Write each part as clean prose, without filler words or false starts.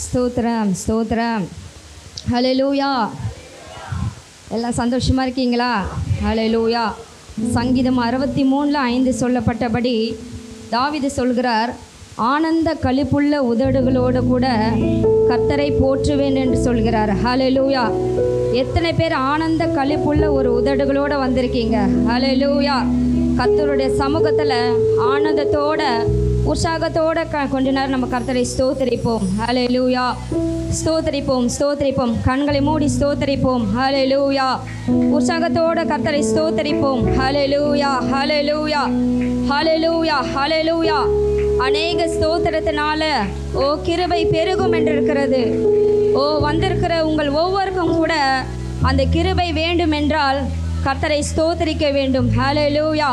ஸ்தோத்திரம் ஸ்தோத்திரம். ஹல்லேலூயா. எல்லாம் சந்தோஷமாக இருக்கீங்களா? ஹல்லேலூயா. சங்கீதம் 63:5 சொல்லப்பட்டபடி தாவீது சொல்கிறார், ஆனந்த களிப்புள்ள உதடுகளோடு கூட கர்த்தரை போற்றுவேன் என்று சொல்கிறார். ஹல்லேலூயா. எத்தனை பேர் ஆனந்த களிப்புள்ள ஒரு உதடுகளோடு வந்திருக்கீங்க? ஹல்லேலூயா. கர்த்தருடைய சமூகத்தில் ஆனந்தத்தோட உற்சாகத்தோட கொஞ்ச நேரம் நம்ம கர்த்தரை ஸ்தோத்தரிப்போம். ஹல்லேலூயா. ஸ்தோத்தரிப்போம் ஸ்தோத்தரிப்போம். கண்களை மூடி ஸ்தோத்தரிப்போம். ஹல்லேலூயா. உற்சாகத்தோட கர்த்தரை ஸ்தோத்தரிப்போம். ஹல்லேலூயா ஹல்லேலூயா ஹல்லேலூயா ஹல்லேலூயா. அநேக ஸ்தோத்திரத்தினால கிருபை பெருகும் என்றிருக்கிறது. வந்திருக்கிற உங்கள் ஒவ்வொருக்கும் கூட அந்த கிருபை வேண்டும் என்றால் கர்த்தரை ஸ்தோத்தரிக்க வேண்டும். ஹல்லேலூயா.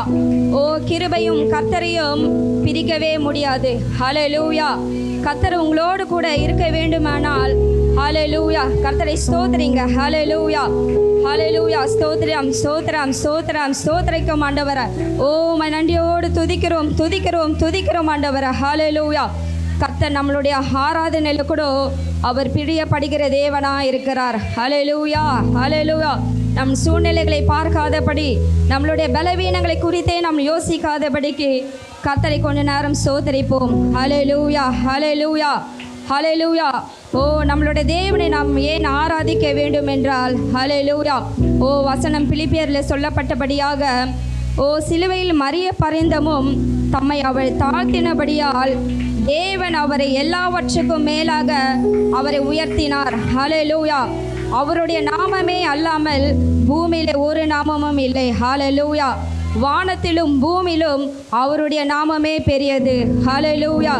கிருபையும் கர்த்தரையும் பிரிக்கவே முடியாது. ஹல்லேலூயா. கர்த்தர் உங்களோடு கூட இருக்க வேண்டுமானால் ஹல்லேலூயா கர்த்தரை ஸ்தோத்திரிங்க. ஹல்லேலூயா ஹல்லேலூயா. ஸ்தோத்திரம் ஸ்தோத்திரம் ஸ்தோத்திரம் ஸ்தோத்திரிக்கும் ஆண்டவரை. நன்றியோடு துதிக்கிறோம் துதிக்கிறோம் துதிக்கிறோம் ஆண்டவரை. ஹல்லேலூயா. கர்த்தர் நம்மளுடைய ஆராதனையில கூட அவர் பிரியப்படுகிற தேவனாக இருக்கிறார். ஹல்லேலூயா ஹல்லேலூயா. நம் சூழ்நிலைகளை பார்க்காதபடி, நம்மளுடைய பலவீனங்களை குறித்தே நாம் யோசிக்காதபடிக்கு கர்த்தரை கொஞ்ச நேரம் ஸ்தோத்தரிப்போம். ஹல்லேலூயா ஹல்லேலூயா ஹல்லேலூயா. நம்மளுடைய தேவனை நாம் ஏன் ஆராதிக்க வேண்டும் என்றால் ஹல்லேலூயா. வசனம் பிலிப்பியரில் சொல்லப்பட்டபடியாக சிலுவையில் மரிய பரிந்தமும் தம்மை அவள் தாழ்த்தினபடியால் தேவன் அவரை எல்லாவற்றுக்கும் மேலாக அவரை உயர்த்தினார். ஹல்லேலூயா. அவருடைய நாமமே அல்லாமல் பூமியில ஒரு நாமமும் இல்லை. ஹல்லேலூயா. வானத்திலும் பூமியிலும் அவருடைய நாமமே பெரியது. ஹல்லேலூயா.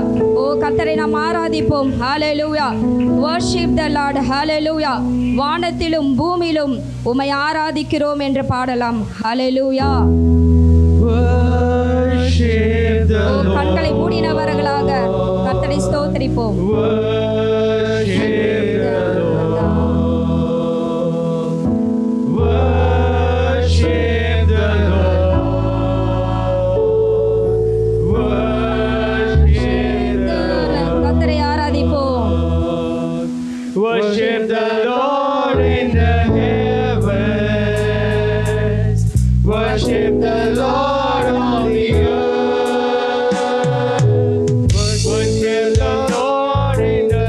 கர்த்தரை நாம் ஆராதிப்போம். Hallelujah. Worship the lord. Hallelujah. வானத்திலும் பூமியிலும் உம்மை ஆராதிக்கிறோம் என்று பாடலாம். ஹல்லேலூயா. கண்களை மூடினவர்களாக கர்த்தரை ஸ்தோத்திரிப்போம். Worship the Lord in the heavens. Worship the Lord on the earth. Worship the Lord in the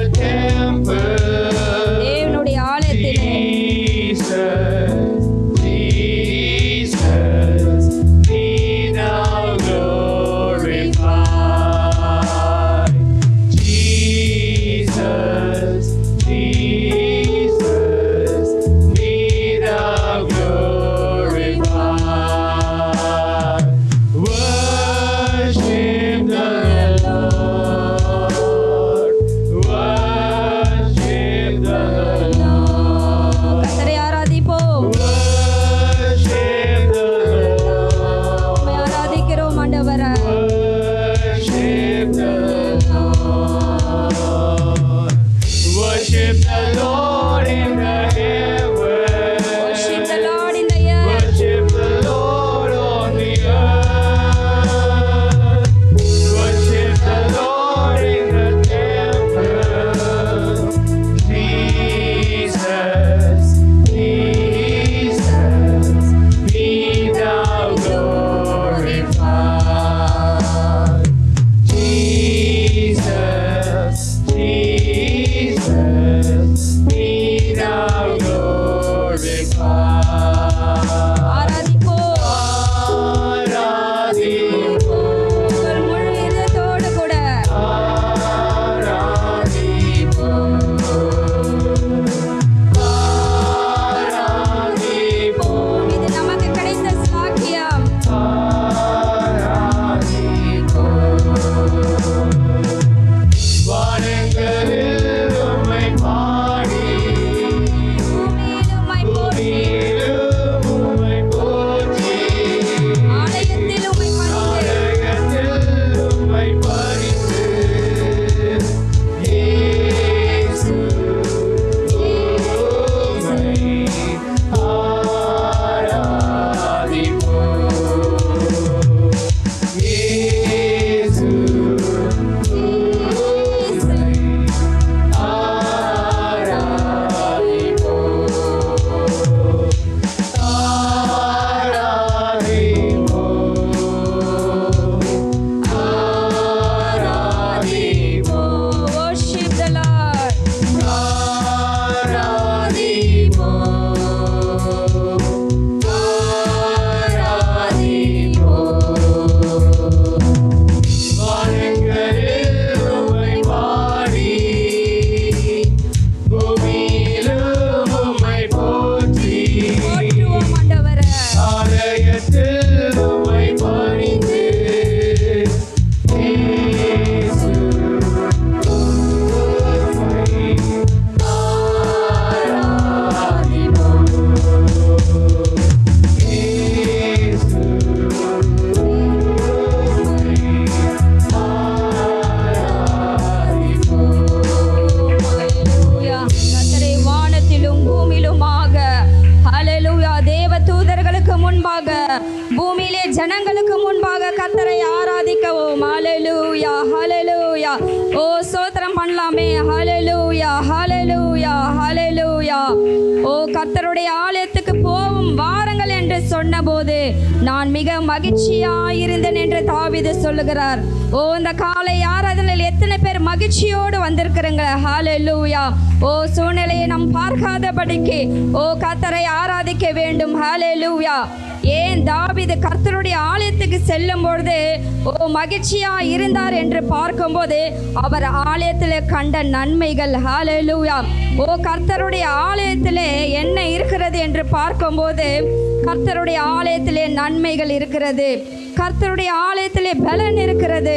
ஜனங்களுக்கு முன்பாக கர்த்தரை ஆராதிக்கவும். ஹல்லேலூயா ஹல்லேலூயா. ஓ ஸ்தோத்திரம் பண்ணலாமே. ஹல்லேலூயா ஹல்லேலூயா ஹல்லேலூயா. ஓ கர்த்தருடைய ஆலயத்துக்கு போவும் வாருங்கள் என்று சொன்னபோது நான் மிக மகிழ்ச்சியாயிருந்தேன் என்று தாவீது சொல்லுகிறார். ஓ இந்த காலை ஆராதனையில் எத்தனை பேர் மகிழ்ச்சியோடு வந்திருக்கிறீங்க? ஹல்லேலூயா. ஓ சூழ்நிலையை நாம் பார்க்காதபடிக்கு ஓ கர்த்தரை ஆராதிக்க வேண்டும். ஹல்லேலூயா. ஏன் தாவீது கர்த்தருடைய ஆலயத்துக்கு செல்லும் பொழுது ஓ மகிழ்ச்சியா இருந்தார் என்று பார்க்கும்போது அவர் ஆலயத்தில் கண்ட நன்மைகள். ஹல்லேலூயா. ஓ கர்த்தருடைய ஆலயத்திலே என்ன இருக்கிறது என்று பார்க்கும்போது கர்த்தருடைய ஆலயத்திலே நன்மைகள் இருக்கிறது. கர்த்தருடைய ஆலயத்திலே பலன் இருக்கிறது.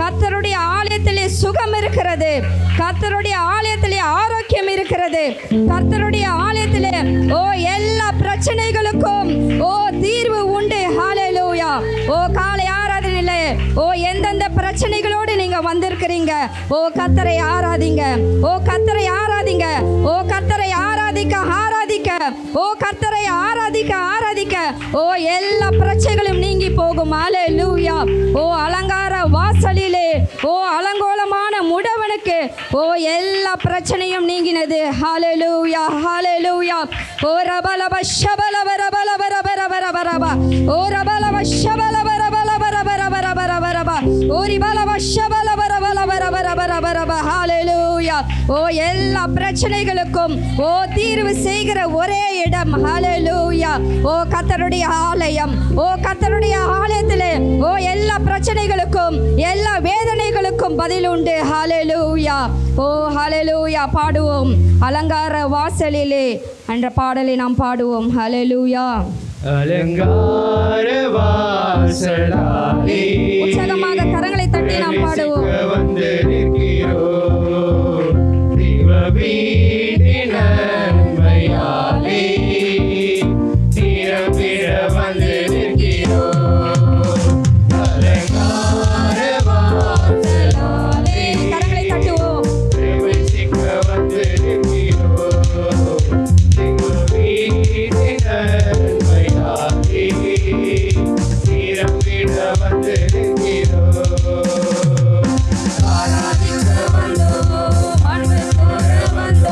கர்த்தருடைய ஆலயத்திலே சுகம் இருக்கிறது. கர்த்தருடைய ஆலயத்திலே ஆரோக்கியம் இருக்கிறது. கர்த்தருடைய ஆலயத்திலே ஓ எல்லா பிரச்சனைகளுக்கும் ஓ தீர்வு உண்டு. ஹல்லேலூயா. ஓ காலை ஆராதனையிலே ஓ எந்தெந்த பிரச்சனைகளோடு நீங்க வந்திருக்கிறீங்க, ஓ கர்த்தரை ஆராதிங்க. ஓ கர்த்தரை ஆராதிங்க. ஓ கர்த்தரை ஆராதிக்க ஆராதிக்க ஓ கர்த்தரை ஆராதிக்க ஆராதிக்க ஓ எல்லா பிரச்சனைகளும் நீங்கி போகும். ஹல்லேலூயா. ஓ அலங்கார வாசலிலே ஓ அலங்கோலமான முடவனுக்கு ஓ எல்லா பிரச்சனையும் நீங்கினது. ஹல்லேலூயா ஹல்லேலூயா. ஓ ரபலப ஷபலப ரபலப ரபரபரபரப ஓ ரபலப ஷபலப ரபலப ரபரபரபரப ஓ ரிபலப ஷபலப ரபலப ரபரபரபரப. ஹல்லேலூயா. ஓ எல்லா பிரச்சனைகளுக்கும் ஓ தீர்வு செய்கிற ஒரே இடம். ஹல்லேலூயா. ஓ கர்த்தருடைய ஆலயம். ஓ கர்த்தருடைய ஆலயத்திலே ஓ எல்லா பிரச்சனைகளுக்கும் எல்லா வேதனைகளுக்கும் பதில் உண்டு. ஹல்லேலூயா. ஓ ஹல்லேலூயா. பாடுவோம். அலங்கார வாசலிலே என்ற பாடலை நாம் பாடுவோம். ஹல்லேலூயா. அலங்கார வாசலாலே உற்சாகமாக கரங்களை தட்டி நாம் பாடுவோம். வந்து நிற்கிறோம் தேவ வீட்டின் நன்மையாலே நிரம்பிட வந்து நிற்கிறோம். அலங்கார வாசலாலே கரங்களை தட்டுவோம். பிரவேசிக்க வந்து நிற்கிறோம் தேவ வீட்டின் நன்மையாலே நிரம்பிட வந்து நிற்கிறோம். ஆராதிக்க வந்தோம், அன்பு கூற வந்தோம்.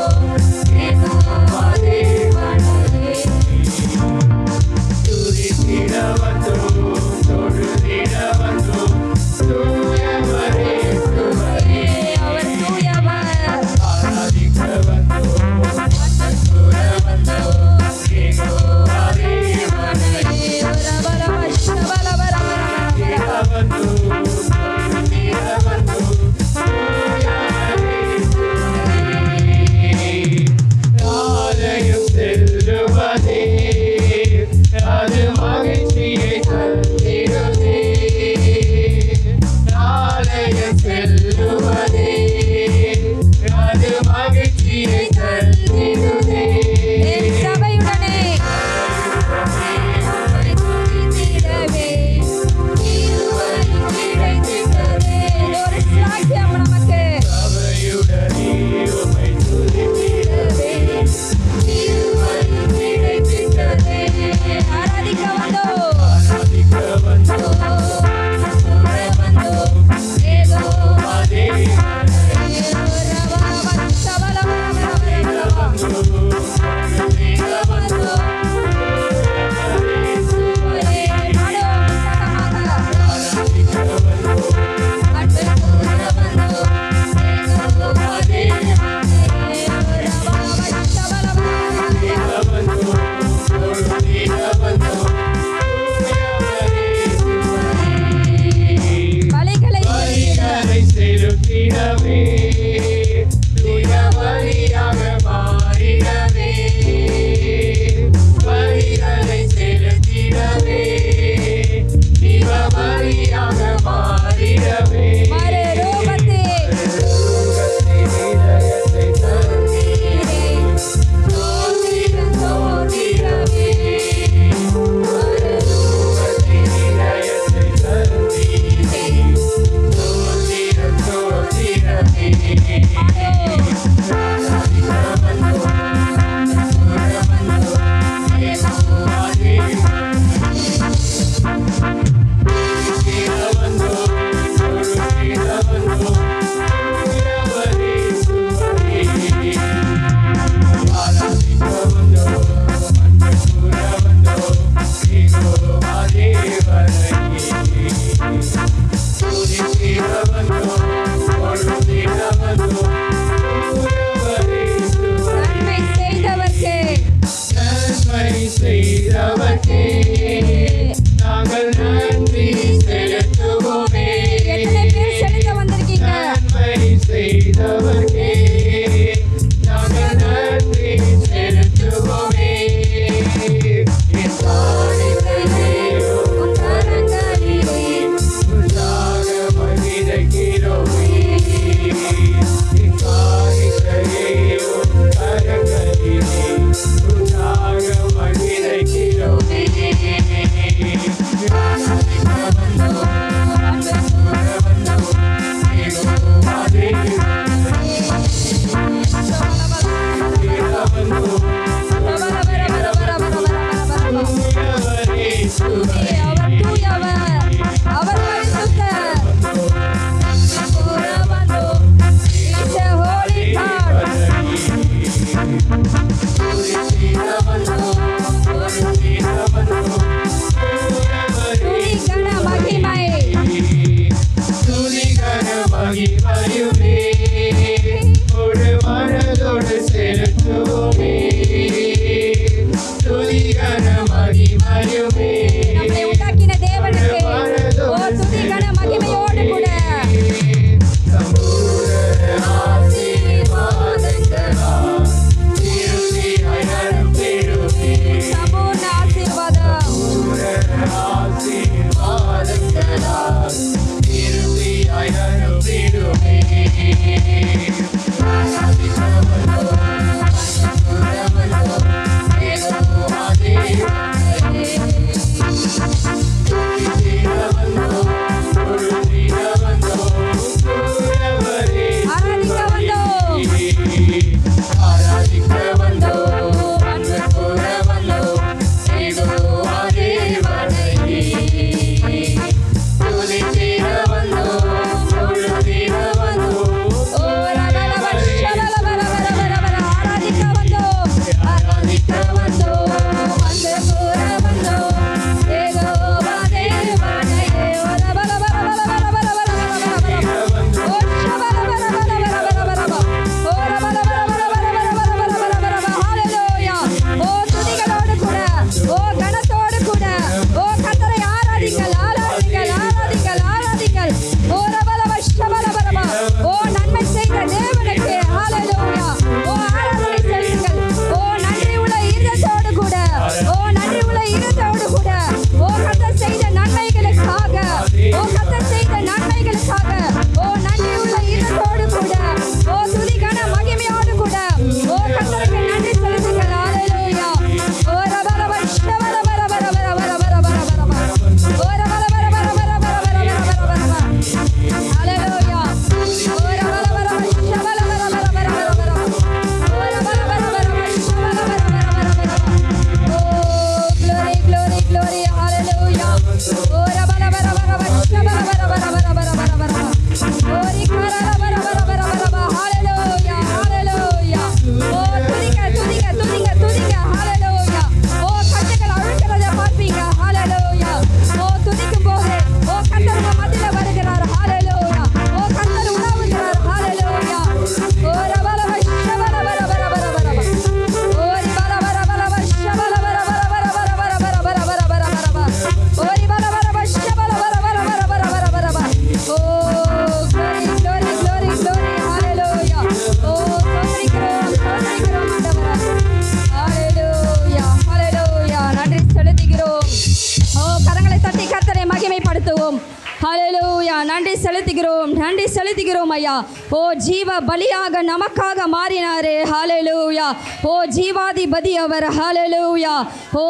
ஸ்தோத்திரம், நன்றி செலுத்துகிறோம் ஐயா. ஓ ஜீவ பலியாக நமக்காக மாறினாரு. ஹல்லேலூயா. ஓ ஜீவாதிபதி அவர். ஹல்லேலூயா. ஓ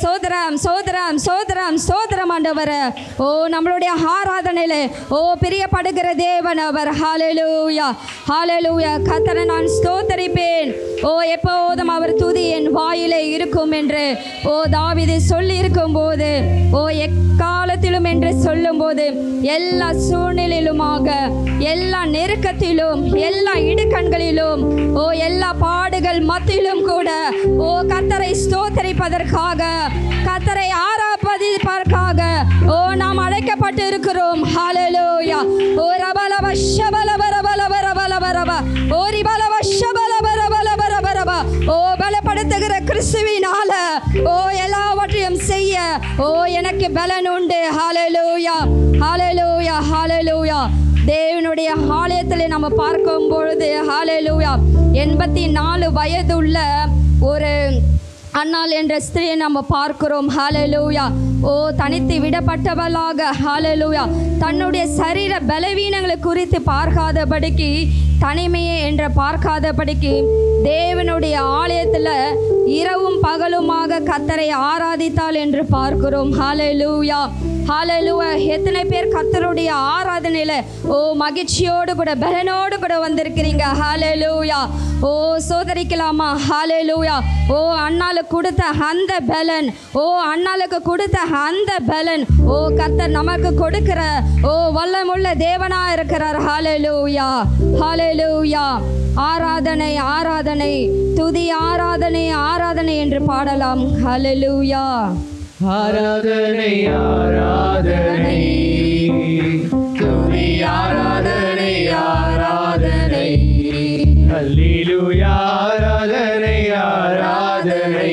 சோதரம் சோதரம் சோதரம் சோதரம் ஆண்டவர். ஓ நம்மளுடைய ஆராதனையில ஓ பிரியப்படுகிற தேவன் அவர். ஹல்லேலூயா ஹல்லேலூயா. கர்த்தரை நான் ஸ்தோத்தரிப்பேன், ஓ எப்போதும் அவர் துதி என் வாயிலே இருக்கும் என்று ஓ தாவீது சொல்லி இருக்கும் போது, ஓ எக்காலத்திலும் என்று சொல்லும் போது, எல்லா சூழ்நிலையிலுமாக, எல்லா நெருக்கத்திலும், எல்லா இடுக்கண்களிலும், ஓ எல்லா பாடுகள் மத்தியிலும் கூட ஓ கர்த்தரை ஸ்தோத்தரிப்பதற்காக, கர்த்தரை ஆராதிப்பதற்காக ஓ நாம் அழைக்கப்பட்டு இருக்கிறோம். ஹல்லேலூயா. ஓ ரபலவ ஷபலவரபலவரபலவரப ஓ ரிபலவ ஷபலவரபலவரபரப ஓ பலப்படுத்துகிற கிறிஸ்துவினால ஓ எல்லாவற்றையும் செய்ய ஓ எனக்கு பலன் உண்டு. ஹல்லேலூயா ஹல்லேலூயா ஹல்லேலூயா. தேவனுடைய ஆலயத்தில் நம்ம பார்க்கும் பொழுது ஹல்லேலூயா 84 வயதுள்ள ஒரு அன்னாள் என்ற ஸ்திரியை நம்ம பார்க்கிறோம். ஹல்லேலூயா. ஓ தனித்து விடப்பட்டவளாக ஹல்லேலூயா தன்னுடைய சரீர பலவீனங்களை குறித்து பார்க்காதபடிக்கு, தனிமையை என்று பார்க்காதபடிக்கு தேவனுடைய ஆலயத்தில் இரவும் பகலுமாக கர்த்தரை ஆராதித்தாள் என்று பார்க்கிறோம். ஹல்லேலூயா ஹல்லேலூயா. எத்தனை பேர் கர்த்தருடைய ஆராதனையில் ஓ மகிழ்ச்சியோடு கூட பலனோடு கூட வந்திருக்கிறீங்க? ஹல்லேலூயா. ஓ சோதரிக்கலாமா? ஹல்லேலூயா. ஓ அண்ணாளுக்கு கொடுத்த அந்த பலன், ஓ அண்ணாளுக்கு கொடுத்த அந்த பலன் ஓ கர்த்தர் நமக்கு கொடுக்கிற ஓ வல்லமுள்ள தேவனா இருக்கிறார். ஹல்லேலூயா ஹல்லேலூயா. ஆராதனை ஆராதனை துதி ஆராதனை ஆராதனை என்று பாடலாம். ஹல்லேலூயா. ஆராதனை ஆராதனை துதி ஆராதனை ஆராதனை அல்லேலூயா. ஆராதனை ஆராதனை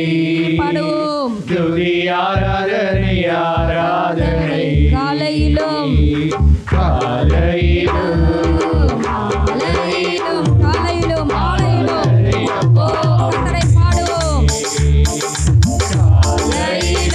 பாடுவோம். துதி ஆராதனை ஆராதனை காலையிலும் காலையிலும் காலையிலும் காலையிலும் காலையிலும் ஓ கர்த்தரை பாடுவோம். ஆராதனை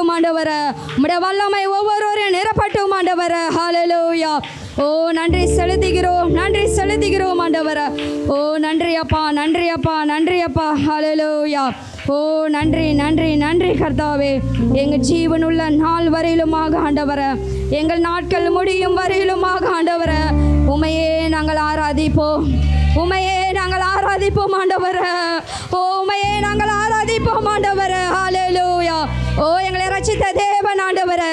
நிரப்பட்டும் ஆண்டவரே. உம்முடைய வல்லமை ஒவ்வொருவரையும் நிரப்பட்டும் ஆண்டவரே. ஹல்லேலூயா. ஓ நன்றி செலுத்துகிறோம், நன்றி செலுத்துகிறோம் ஆண்டவரே. ஓ நன்றி அப்பா, நன்றி அப்பா, நன்றி அப்பா. ஹல்லேலூயா. ஓ நன்றி நன்றி நன்றி கர்த்தாவே. எங்கள் ஜீவனுள்ள நாள் வரையிலுமாக ஆண்டவரே, எங்கள் நாட்கள் முடியும் வரையிலுமாக ஆண்டவரே, உமையே நாங்கள் ஆராதிப்போம், உமையே நாங்கள் ஆராதிப்போம் ஆண்டவரே. ஓ உமையே நாங்கள் ஆராதிப்போம் ஆண்டவரே. ஹல்லேலூயா. ஓ எங்களை ரட்சித்த தேவன் ஆண்டவரே,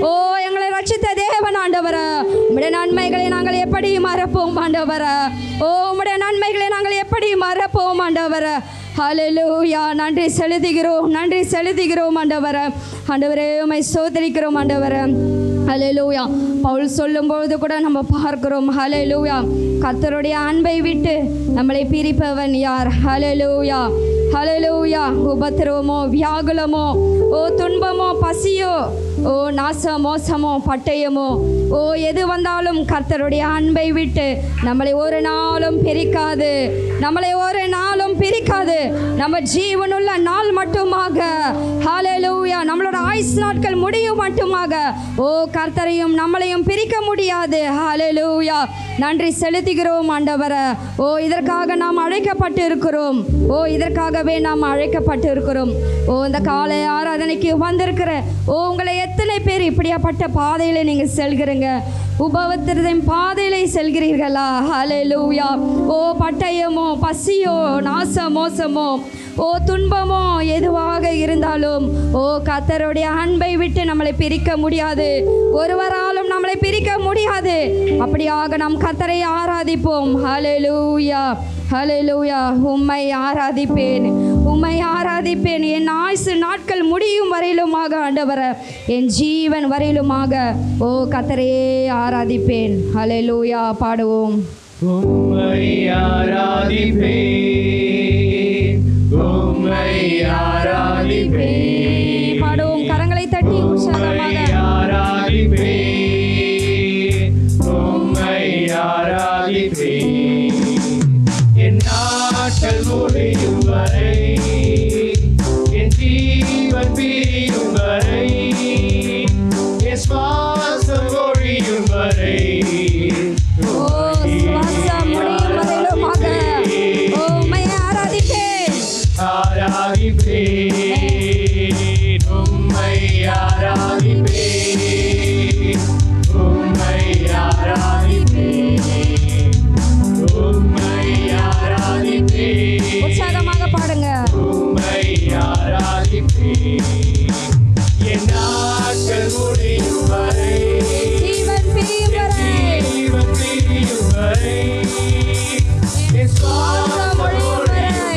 ஓ எங்களை ரட்சித்த தேவன் ஆண்டவரே. உம்முடைய நன்மைகளை நாங்கள் எப்படி மறப்போம் ஆண்டவரே. ஓ உம்முடைய நன்மைகளை நாங்கள் எப்படி மறப்போம் ஆண்டவரே. ஹல்லேலூயா. நன்றி செலுத்துகிறோம், நன்றி செலுத்துகிறோம் ஆண்டவரே. ஆண்டவரே உம்மை ஸ்தோத்திரிக்கிறோம் ஆண்டவரே. ஹல்லேலூயா. பவுல் சொல்லும்பொழுது கூட நம்ம பார்க்கிறோம், ஹல்லேலூயா, கர்த்தருடைய அன்பை விட்டு நம்மளை பிரிப்பவன் யார்? ஹல்லேலூயா. ஹல்லேலூயா. உபத்திரவமோ, வியாகுலமோ, ஓ துன்பமோ, பசியோ, ஓ நாச மோசமோ, பட்டயமோ, ஓ எது வந்தாலும் கர்த்தருடைய அன்பை விட்டு நம்மளை ஒரு நாளும் பிரிக்காது, நம்மளை ஒரு நாளும் பிரிக்காது. நம்ம ஜீவனுள்ள நாள் மட்டுமாக, ஹல்லேலூயா, நம்மளோட ஆயுசு நாட்கள் முடியும் மட்டுமாக ஓ கர்த்தரையும் நம்மளையும் பிரிக்க முடியாது. ஹல்லேலூயா. நன்றி செலுத்துகிறோம் ஆண்டவரே. ஓ இதற்காக நாம் அழைக்கப்பட்டு இருக்கிறோம், ஓ இதற்காகவே நாம் அழைக்கப்பட்டு இருக்கிறோம். ஓ இந்த காலை ஆராதனைக்கு வந்திருக்கிற ஓ உங்களை எத்தனை பேர் இப்படியாப்பட்ட பாதையில நீங்கள் செல்கிறீங்க? உபவத்திரத்தின் பாதையிலே செல்கிறீர்களா? ஹல்லேலூயா. ஓ பட்டயமோ, பசியோ, நாச மோசமோ, ஓ துன்பமோ எதுவாக இருந்தாலும் ஓ கர்த்தருடைய அன்பை விட்டு நம்மளை பிரிக்க முடியாது, ஒருவராலும் நம்மளை பிரிக்க முடியாது. அப்படியாக நாம் கர்த்தரை ஆராதிப்போம். ஹல்லேலூயா. ஹல்லேலூயா. உம்மை ஆராதிப்பேன், உம்மை ஆராதிப்பேன். என் ஆயுசு நாட்கள் முடியும் வரையிலுமாக ஆண்டவரே, என் ஜீவன் வரையிலுமாக ஓ கர்த்தரையே ஆராதிப்பேன். ஹல்லேலூயா. பாடுவோம். உம்மை ஆராதிப்பேன், உம்மை ஆராதிப்பேன். பாடுவோம் கரங்களை தட்டி உற்சாகமாக. ஆராதிப்பேன், உம்மை ஆராதிப்பேன். என் நாட்கள் முடியும் வரை, என் ஜீவன் பிரியும் வரை, என் சுவாசம் ஒழியும் வரை, ஓ சுவாசம் முடியும் வரையிலுமாக ஓ உம்மை ஆராதிப்பேன். ஆராதிப்பேன், உம்மை ஆராதிப்பேன், உம்மை ஆராதிப்பேன், உம்மை ஆராதிப்பேன். உற்சாகமாக பாடுங்க. உம்மை ஆராதிப்பேன். என் நாட்கள் முடியும் வரை, ஜீவன் பிரியும் வரை, ஜீவன் பிரியும் வரை, என் சுவாசம் ஒழியும்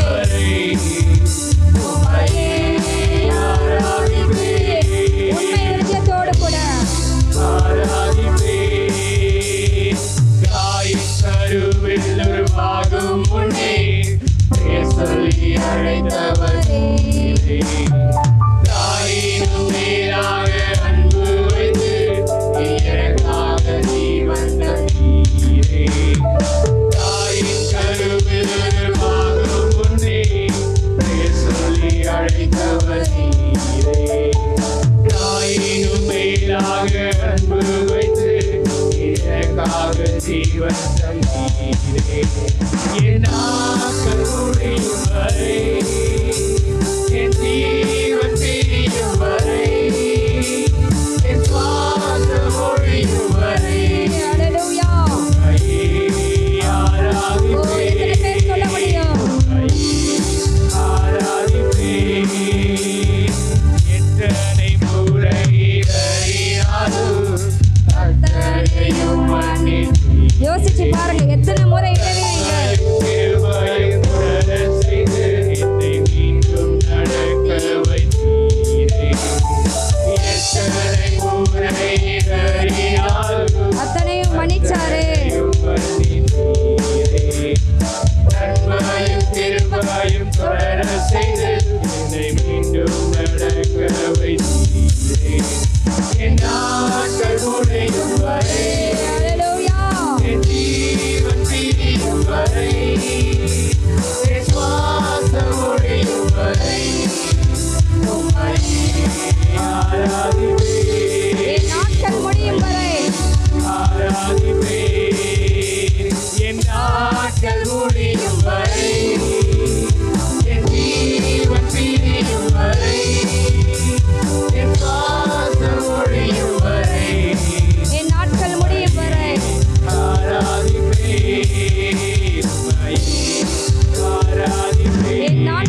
வரை, உம்மையே ஆராதிப்பேன். உண்மை இருதயத்தோடு கூட ஆராதிப்பேன். தாயின் கருவில் உருவாகும் முன்னே பெயர் சொல்லி அழைத்தவர் நீரே. தாயினும் மேலாக அன்பு வைத்து எனக்காக ஜீவன் தந்தீரே. தாயின் கருவில் உருவாகும் முன்னே பெயர் சொல்லி அழைத்தவர் நீரே. தாயினும் மேலாக அன்பு வைத்து எனக்காக ஜீவன் தந்தீரே. என் நாட்கள் முடியும் வரை, என் ஜீவன் பிரியும் வரை, என் சுவாசம் ஒழியும் வரை, ஹல்லேலூயா. உம்மையே ஓ ஆராதிப்பேன். எத்தனை பேர் சொல்ல முடியும்? ஆராதிப்பேன். எத்தனை முறை இடறினாலும் அத்தனையும் மன்னித்தீர். யோசிச்சு பாருங்க, எத்தனை முறை இடறி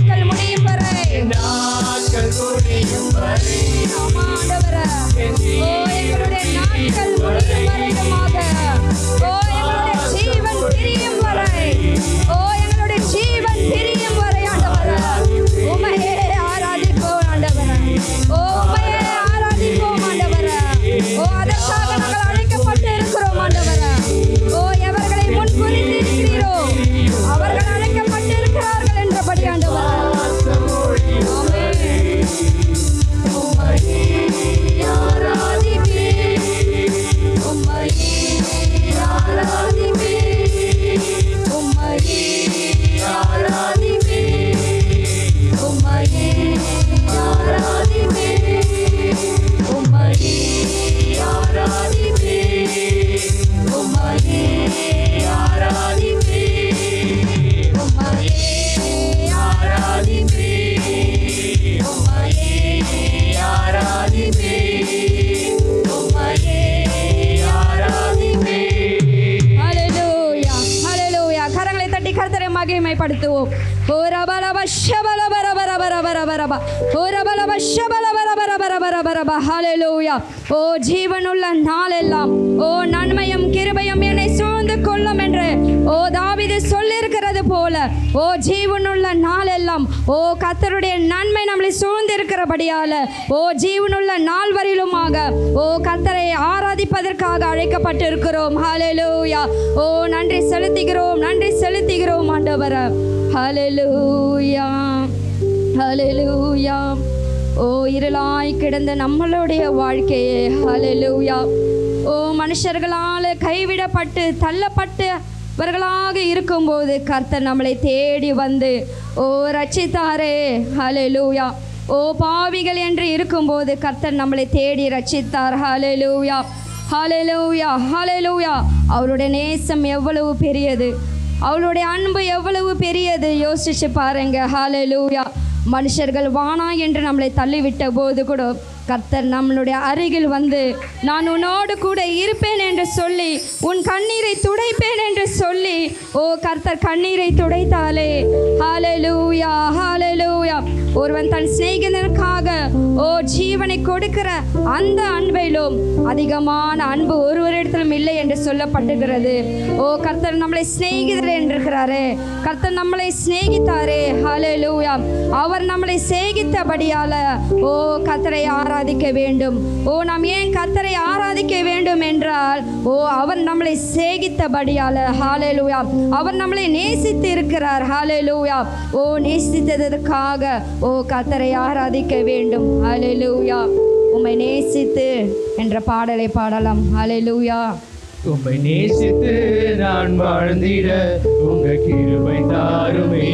நாட்கள் முடியும் வரை நாட்கள் முடியும் வரை ஆமா ஆண்டவரே ஓ எங்களுடைய நாட்கள் முடியும் வரைக்குமாக ஓ எங்களுடைய ஜீவன் பிரியும் வரை ஓ எங்களுடைய ஜீவன் பிரியும் வரை ஆண்டவரே உம்மையே ஆராதிப்போம் ஆண்டவரே ஓ உம்மையே ஆராதிப்போம் ஆண்டவரே ஓ அதற்காக நாங்கள் அழைக்கப்பட்டு இருக்கிறோம் ஆண்டவரே ஓ எவர்களை முன்குறித்து இருக்கிறீரோ அவர்கள் அழைக்கப்பட்டு இருக்கிறார்கள் என்றபடி ஆண்டவரே மகிமைப்படுத்துவோம் ஓ ரபலப ஷபலபரபரபரபரபரப ஓ ரபலப ஷபலபரபரபரபரபரப ஹல்லேலூயா ஓ ஜீவனுள்ள நாளெல்லாம் ஓ நன்மையும் கிருபையும் என்னை சூழ்ந்து கொள்ளும் என்று ஓ தாவீது சொல்லியிருக்கிறது போல ஓ ஜீவனுள்ள நாளெல்லாம் ஓ கர்த்தருடைய நன்மை நம்மளை சூழ்ந்திருக்கிறபடியால ஓ ஜீவனுள்ள நாள் வரையிலுமாக ஓ கர்த்தரை ஆராதிப்பதற்காக அழைக்கப்பட்டிருக்கிறோம் ஹல்லேலூயா ஓ நன்றி செலுத்துகிறோம் ஆண்டவரே ஹல்லேலூயா ஹல்லேலூயா ஓ இருளாய் கிடந்த நம்மளுடைய வாழ்க்கையே ஹல்லேலூயா ஓ மனுஷர்களால் கைவிடப்பட்டு தள்ளப்பட்டவர்களாக இருக்கும்போது கர்த்தர் நம்மளை தேடி வந்து ஓ ரட்சித்தாரே ஹல்லேலூயா ஓ பாவிகள் என்று இருக்கும்போது கர்த்தர் நம்மளை தேடி ரட்சித்தார் ஹல்லேலூயா ஹல்லேலூயா ஹல்லேலூயா அவருடைய நேசம் எவ்வளவு பெரியது அவளுடைய அன்பு எவ்வளவு பெரியது யோசிச்சு பாருங்க ஹல்லேலூயா மனுஷர்கள் வானா என்று நம்மளை தள்ளிவிட்ட போது கூட கர்த்தர் நம்மளுடைய அருகில் வந்து நான் உன்னோடு கூட இருப்பேன் என்று சொல்லி உன் கண்ணீரை துடைப்பேன் என்று சொல்லி ஓ கர்த்தர் கண்ணீரை துடைத்தாலே ஹல்லேலூயா ஹல்லேலூயா ஒருவன் தன் சிநேகிதனுக்காக ஓ ஜீவனை கொடுக்கிற அந்த அன்பிலும் அதிகமான அன்பு ஒருவரிடத்திலும் இல்லை என்று சொல்லப்பட்டுகிறது ஓ கர்த்தர் நம்மளை சிநேகிதர் என்றிருக்கிறாரே கர்த்தர் நம்மளை சிநேகித்தாரே ஹல்லேலூயா அவர் நம்மளை சிநேகித்தபடியால ஓ கர்த்தரை ஆராதிக்க வேண்டும் ஓ நாம் ஏன் கர்த்தரை ஆராதிக்க வேண்டும் என்றால் ஓ அவர் நம்மளை சிநேகித்தபடியால ஹல்லேலூயா அவர் நம்மளை நேசித்து இருக்கிறார் ஹல்லேலூயா ஓ நேசித்ததற்காக ஓ கர்த்தரை ஆராதிக்க வேண்டும் ஹல்லேலூயா உம்மை நேசித்து என்ற பாடலை பாடலாம் ஹல்லேலூயா உம்மை நேசித்து நான் வாழ்ந்திட உங்க கிருபை தாருமே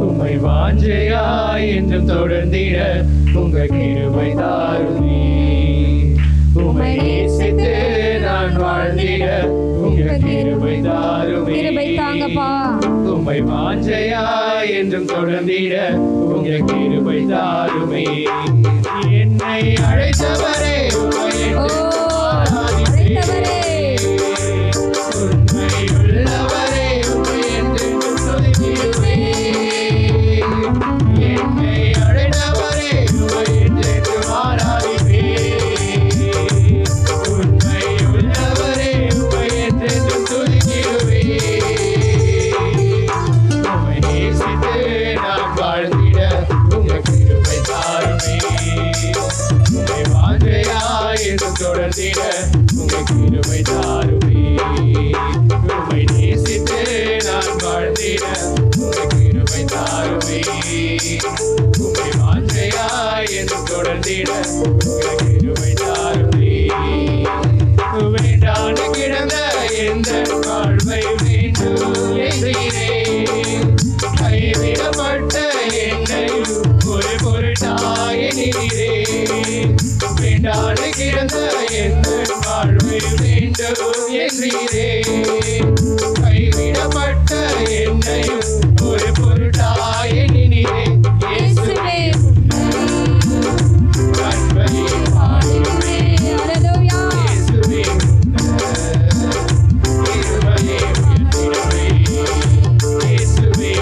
உம்மை வாஞ்சையாய் என்றும் தொடர்ந்திட உங்க கிருபை தாருமே உம்மை நேசித்து நான் வாழ்ந்திட உங்க கிருபை தாருமே கிருபை தாங்கப்பா உம்மை வாஞ்சையாய் என்றும் தொடர்ந்திட உங்க கிருபை தாருமே என்னை அழைத்தவரே ஓ அழைத்தவரே உண்மை உள்ளவரே உம்மை என்று துதிக்கிறேன் என்னை அழைத்தவரே உம்மை என்று ஆராதிப்பேன் உண்மை உள்ளவரே உம்மை என்று துதிக்கிறேன் உம்மை நேசித்து நான் வாழ்ந்திட உங்க கிருபை தாருமே உம்மை வாஞ்சையாய் என்று தொடர்ந்திட உங்க கிருபை தாருமே உம்மை நேசித்து நான் வாழ்ந்திட உங்க கிருபை தாருமே உம்மை வாஞ்சையாய் என்று தொடர்ந்திட உங்க கிருபை தாருமே வேண்டான கிடந்த எந்த வாழ்வை வேண்டும் என்கிறேன் கைவிடப்பட்ட என்னை ஒரு பொருட்டாய் எண்ணுகிறேன் வேண்டான கிடந்த எந்த வாழ்வை வேண்டும் என்கிறேன் கைவிடப்பட்ட என்னை ஒரு பொருட்டாய் எண்ணுகிறேன் இயேசுவே அன்பை பாடுவே ஹல்லேலூயா இயேசுவே கிருபையை உயர்த்திடவே இயேசுவே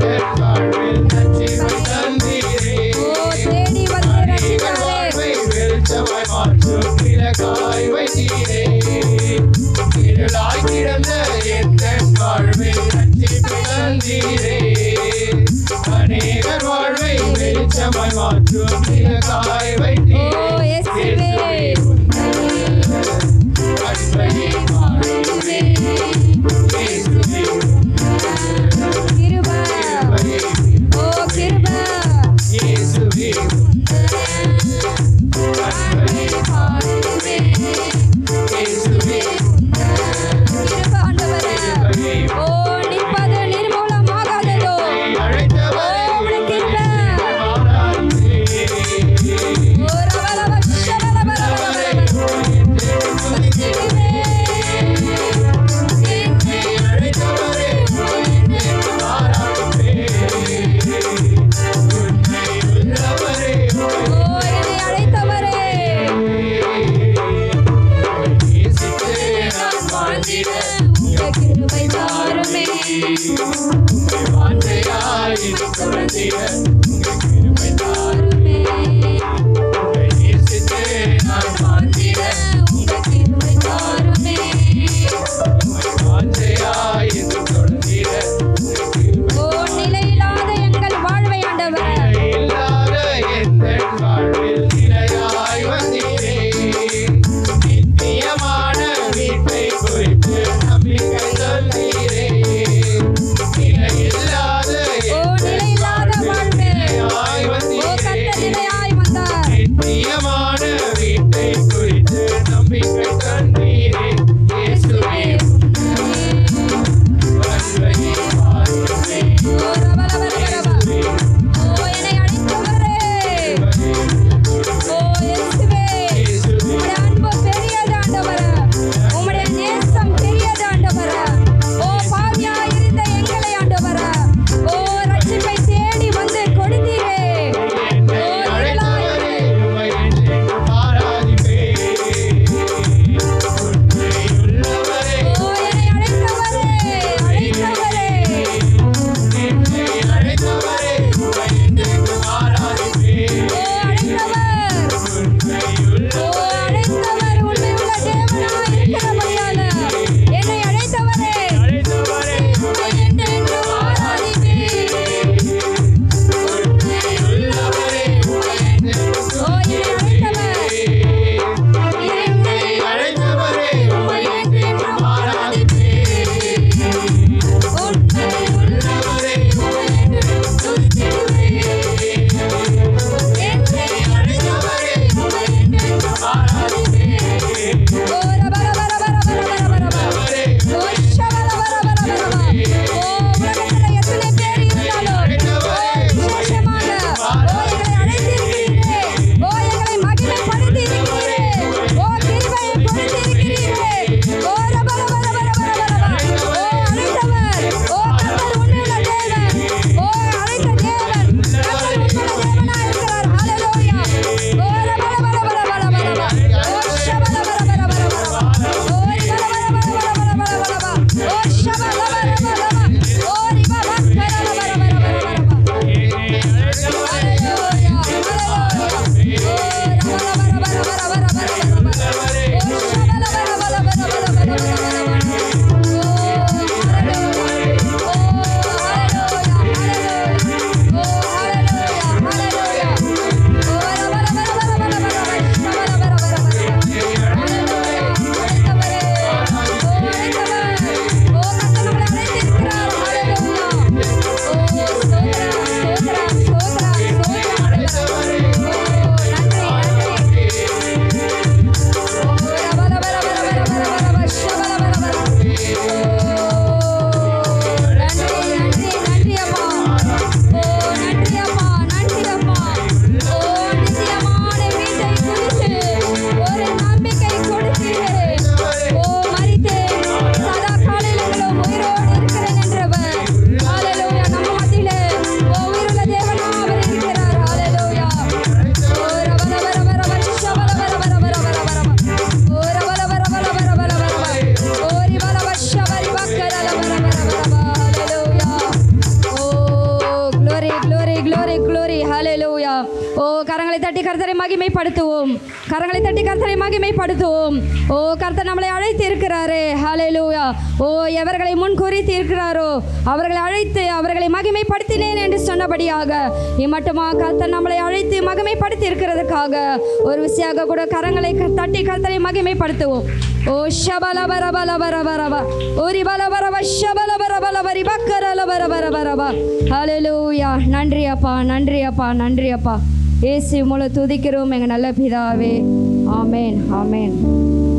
எங்கள் வாழ்வில் நற்செய்வை தந்தீரே. தேடி வந்து ரட்சித்தாரே. வாழ்வை வெளிச்சமாய் மாற்றும் விளக்காய் வைத்தீரே. இருளாய் கிடந்த எங்கள் வாழ்வில் நற்செய்வை தந்தீரே. அநேகர் வாழ்வை வெளிச்சமாய் மாற்றும் விளக்காய் வைத்தீரே. அன்பை பாடுவே இயேசுவே. கிருபை ஓ கிருபை இயேசுவே அன்பை பாடுவே இயேசுவே. கிருபை ஆண்டவரே. ஓ நிற்பது நிர்மூலமாகாததோ. அழைத்தவரே கிருபை ஓ ரவலவ ஷரலவலவலவ. ஓ glory glory glory glory hallelujah ஓ கரங்களை தட்டி கர்த்தரை மகிமைப்படுத்துவோம் கரங்களை தட்டி கர்த்தரை மகிமைப்படுத்துவோம் ஓ கர்த்தர் நம்மளை அழைத்து இருக்கிறாரே ஹalleluya ஓ எவர்களை முன்குறித்து இருக்கிறாரோ அவர்களை அழைத்து அவர்களை மகிமைப்படுத்தினேன் என்று சொன்னபடியாக இம்மட்டுமா கர்த்தர் நம்மளை அழைத்து மகிமைப்படுத்தி இருக்கிறதுக்காக ஒரு விஷயமாக கூட கரங்களை தட்டி கர்த்தரை மகிமைப்படுத்துவோம் ஓ ஷபலபரபலபரபரப ஓரிபலபரப ஷபலபரபலபரி பக்கரலபரபரபரப ஹalleluya நன்றி அப்பா நன்றி அப்பா நன்றி அப்பா இயேசு மூலம் துதிக்கிறோம் எங்கள் நல்ல பிதாவே ஆமென் ஆமென்